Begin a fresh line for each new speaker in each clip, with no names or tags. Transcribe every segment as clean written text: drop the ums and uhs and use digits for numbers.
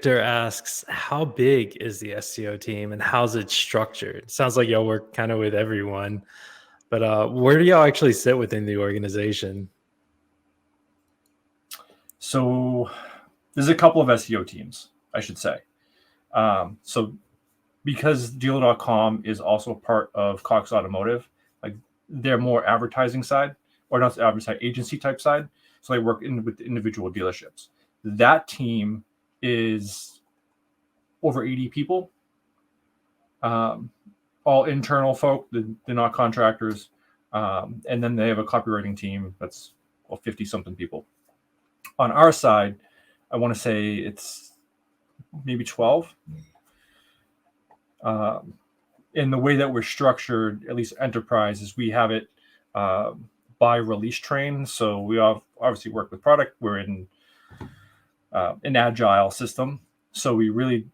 Victor asks, how big is the SEO team and how's it structured? Sounds like y'all work kind of with everyone, but where do y'all actually sit within the organization?
So there's a couple of SEO teams, I should say. So because dealer.com is also part of Cox Automotive, like they're more advertising side, or not advertising, agency type side. So they work with individual dealerships. That team is over 80 people, all internal folk. They're not contractors. And then they have a copywriting team that's 50 something people. On our side, I want to say it's maybe 12. In the way that we're structured, at least enterprise, is we have it by release train. So we obviously work with product. We're in an agile system. So we really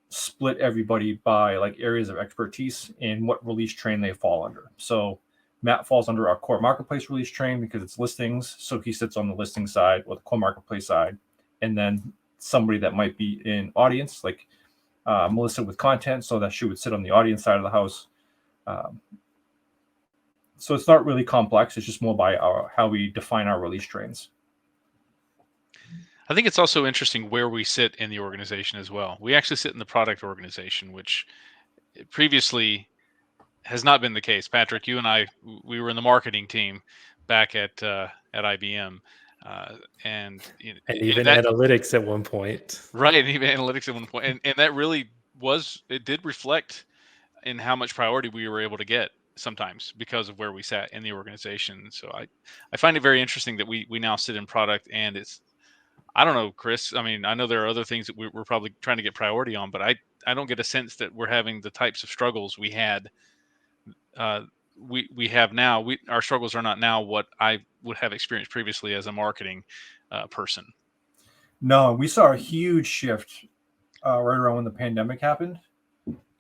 split everybody by like areas of expertise and what release train they fall under. So Matt falls under our core marketplace release train because it's listings. So he sits on the listing side or the core marketplace side. And then somebody that might be in audience, like Melissa with content, so that she would sit on the audience side of the house. So it's not really complex. It's just more by how we define our release trains.
I think it's also interesting where we sit in the organization as well. We actually sit in the product organization, which previously has not been the case. Patrick, you and I, we were in the marketing team back at IBM. And
even analytics at one point.
Right, and even analytics at one point. And that really it did reflect in how much priority we were able to get sometimes because of where we sat in the organization. So I find it very interesting that we now sit in product, and I don't know, Chris. I mean, I know there are other things that we're probably trying to get priority on, but I don't get a sense that we're having the types of struggles we had. We have now. Our struggles are not now what I would have experienced previously as a marketing person.
No, we saw a huge shift right around when the pandemic happened,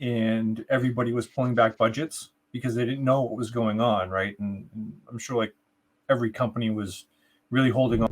and everybody was pulling back budgets because they didn't know what was going on, right? And I'm sure like every company was really holding on